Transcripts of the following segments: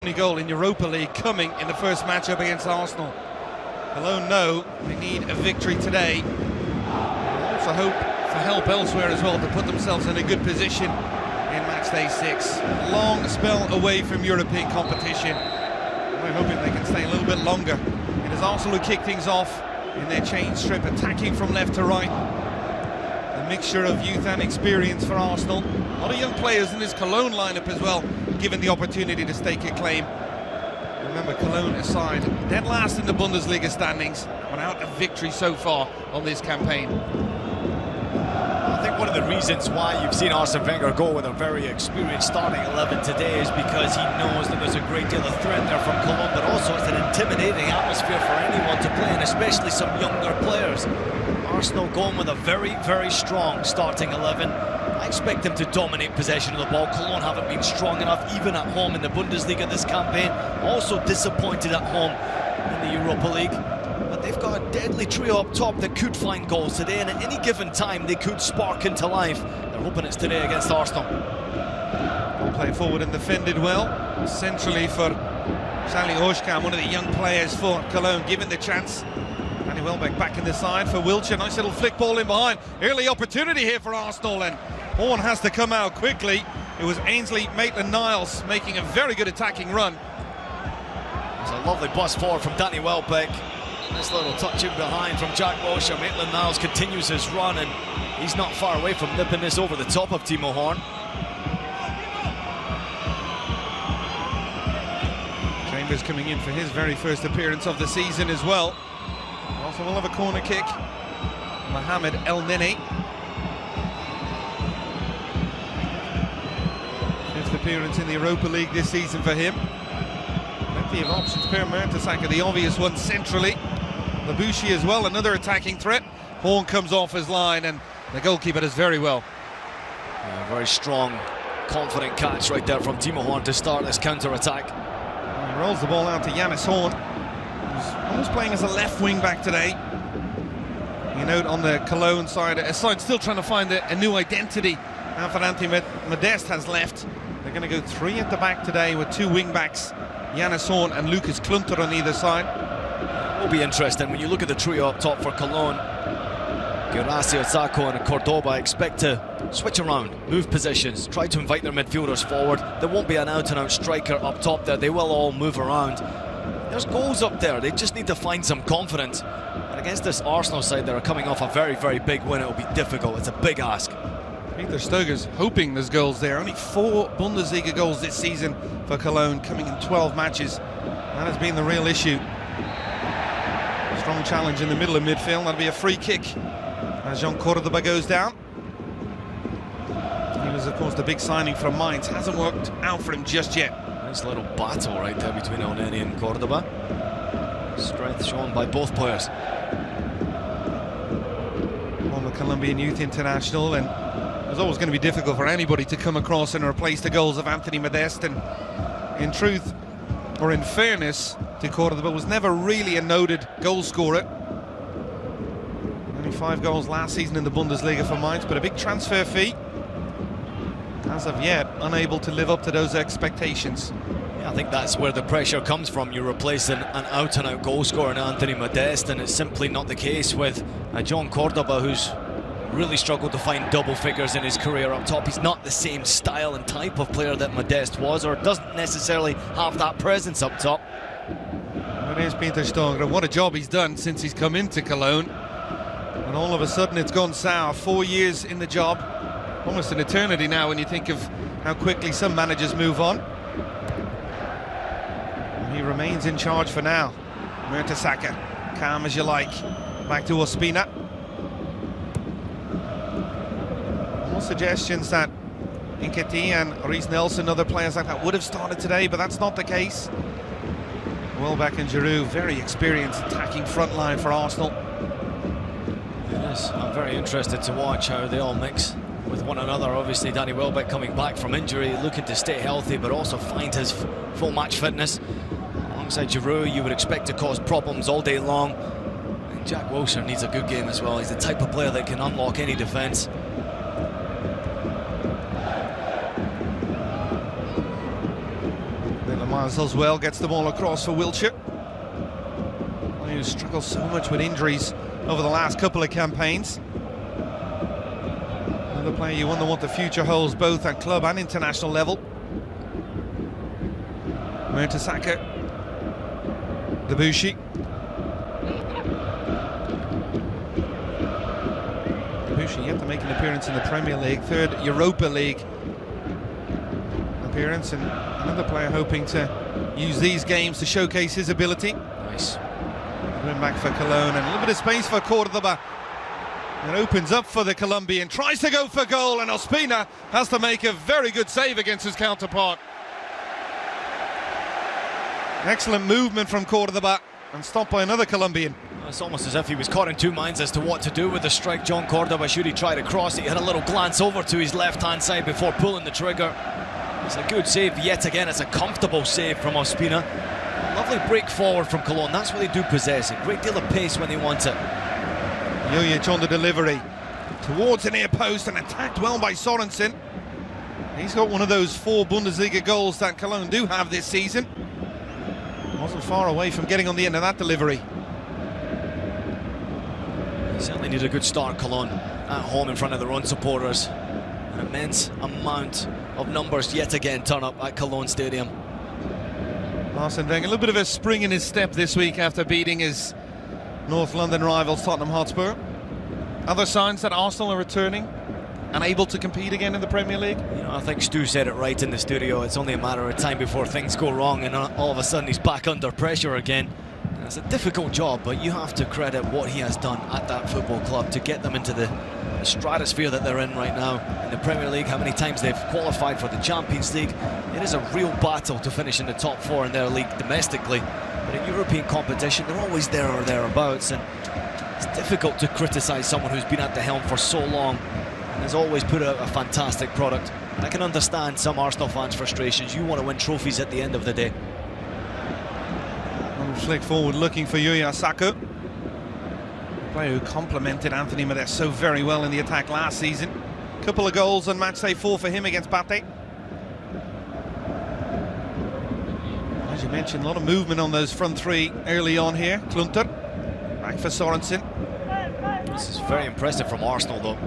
Only goal in Europa League coming in the first matchup against Arsenal. Cologne know they need a victory today. Also hope for help elsewhere as well to put themselves in a good position in match day 6. Long spell away from European competition. We're hoping they can stay a little bit longer. It is Arsenal who kick things off in their chain strip, attacking from left to right. A mixture of youth and experience for Arsenal. A lot of young players in this Cologne lineup as well, given the opportunity to stake a claim. Remember, Cologne aside, dead last in the Bundesliga standings, without a victory so far on this campaign. I think one of the reasons why you've seen Arsene Wenger go with a very experienced starting 11 today is because he knows that there's a great deal of threat there from Cologne, but also it's an intimidating atmosphere for anyone to play, and especially some younger players. Arsenal going with a very, very strong starting 11. I expect them to dominate possession of the ball. Cologne haven't been strong enough, even at home in the Bundesliga this campaign. Also disappointed at home in the Europa League. But they've got a deadly trio up top that could find goals today, and at any given time they could spark into life. They're hoping it's today against Arsenal. Ball played forward and defended well. Centrally for Stanley Oshkan, one of the young players for Cologne, given the chance. Danny Welbeck back in the side for Wiltshire. Nice little flick ball in behind. Early opportunity here for Arsenal, and Horn has to come out quickly. It was Ainsley Maitland-Niles making a very good attacking run. There's a lovely bust forward from Danny Welbeck. Nice little touch in behind from Jack Wilshere. Maitland-Niles continues his run, and he's not far away from nipping this over the top of Timo Horn. Chambers coming in for his very first appearance of the season as well. Also will have a corner kick. Mohamed El Neni. Fifth appearance in the Europa League this season for him. Plenty of options. Per Mertesacker, the obvious one centrally. Labushi as well, another attacking threat. Horn comes off his line, and the goalkeeper does very well. Yeah, very strong, confident catch right there from Timo Horn to start this counter-attack. He rolls the ball out to Jannis Horn, who's almost playing as a left wing back today. You note on the Cologne side, a side still trying to find a new identity after Anthony Modeste has left. They're going to go 3 at the back today with 2 wing backs, Jannis Horn and Lucas Klunter on either side. It will be interesting when you look at the trio up top for Cologne. Guirassy, Ozako and Cordoba expect to switch around, move positions, try to invite their midfielders forward. There won't be an out-and-out striker up top there. They will all move around. There's goals up there. They just need to find some confidence. And against this Arsenal side that are coming off a very, very big win, it'll be difficult. It's a big ask. Peter Stoger's hoping there's goals there. Only 4 Bundesliga goals this season for Cologne, coming in 12 matches. That has been the real issue. Strong challenge in the middle of midfield. That'll be a free kick as Jean Cordoba goes down. He was, of course, the big signing from Mainz. Hasn't worked out for him just yet. Nice little battle right there between El Neni and Cordoba. Strength shown by both players. Former Colombian youth international, and it was always going to be difficult for anybody to come across and replace the goals of Anthony Modeste. And in truth, or in fairness to Cordoba, was never really a noted goal scorer. Only 5 goals last season in the Bundesliga for Mainz, but a big transfer fee. As of yet, unable to live up to those expectations. Yeah, I think that's where the pressure comes from. You're replacing an out-and-out goal scorer in Anthony Modeste, and it's simply not the case with John Cordoba, who's really struggled to find double figures in his career up top. He's not the same style and type of player that Modeste was, or doesn't necessarily have that presence up top. Well, there's Peter Stoger. What a job he's done since he's come into Cologne. And all of a sudden it's gone sour. 4 years in the job. Almost an eternity now when you think of how quickly some managers move on. And he remains in charge for now. Mertesacker, calm as you like. Back to Ospina. More suggestions that Nketiah and Reece Nelson, other players like that, would have started today, but that's not the case. Welbeck and Giroud, very experienced attacking front line for Arsenal. Yes, I'm very interested to watch how they all mix with one another. Obviously, Danny Welbeck coming back from injury, looking to stay healthy, but also find his full match fitness. Alongside Giroud, you would expect to cause problems all day long. And Jack Wilshere needs a good game as well. He's the type of player that can unlock any defence. Miles well gets the ball across for Wiltshire, who struggles so much with injuries over the last couple of campaigns. Another player you wonder what the future holds, both at club and international level. Mertesacker, Debussy. Debussy yet to make an appearance in the Premier League, third Europa League appearance, and another player hoping to use these games to showcase his ability. Nice. Going back for Cologne, and a little bit of space for Cordoba. It opens up for the Colombian, tries to go for goal, and Ospina has to make a very good save against his counterpart. Excellent movement from Cordoba, and stopped by another Colombian. It's almost as if he was caught in two minds as to what to do with the strike. John Cordoba, should he try to cross it? He had a little glance over to his left-hand side before pulling the trigger. It's a good save yet again. It's a comfortable save from Ospina. Lovely break forward from Cologne. That's what they do possess. A great deal of pace when they want it. Jojic on the delivery towards the near post, and attacked well by Sorensen. He's got one of those 4 Bundesliga goals that Cologne do have this season. Wasn't far away from getting on the end of that delivery. Certainly need a good start, Cologne, at home in front of their own supporters. An immense amount of numbers yet again turn up at Cologne Stadium. Arsene Wenger, a little bit of a spring in his step this week after beating his North London rivals Tottenham Hotspur. Other signs that Arsenal are returning and able to compete again in the Premier League? You know, I think Stu said it right in the studio. It's only a matter of time before things go wrong, and all of a sudden he's back under pressure again. And it's a difficult job, but you have to credit what he has done at that football club to get them into the stratosphere that they're in right now in the Premier League. How many times they've qualified for the Champions League. It is a real battle to finish in the top 4 in their league domestically, but in European competition they're always there or thereabouts, and it's difficult to criticise someone who's been at the helm for so long and has always put out a fantastic product. I can understand some Arsenal fans' frustrations. You want to win trophies at the end of the day. Flick forward looking for Yuya Sako, player who complemented Anthony Modesto very well in the attack last season. Couple of goals on match day 4 for him against Bate. As you mentioned, a lot of movement on those front 3 early on here. Klunter, back for Sorensen. This is very impressive from Arsenal, though.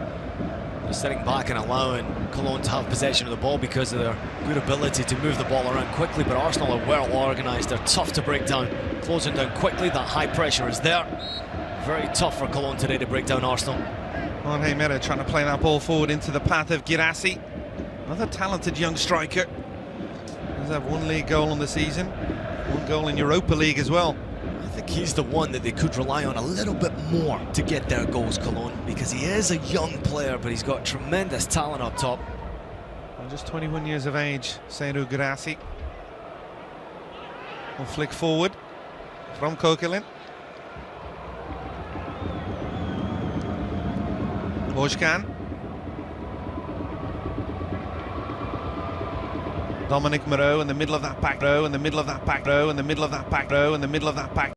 They're sitting back and allowing Cologne to have possession of the ball because of their good ability to move the ball around quickly, but Arsenal are well organised. They're tough to break down, closing down quickly. That high pressure is there. Very tough for Cologne today to break down Arsenal. Jorge Mera trying to play that ball forward into the path of Girassi, another talented young striker. Does have 1 league goal on the season, 1 goal in Europa League as well. I think he's the one that they could rely on a little bit more to get their goals, Cologne, because he is a young player, but he's got tremendous talent up top. Well, just 21 years of age, Seydou Girassi. Will flick forward from Kokelin. Bojkan. Dominic Moreau in the middle of that back row, in the middle of that back row, in the middle of that back row, in the middle of that back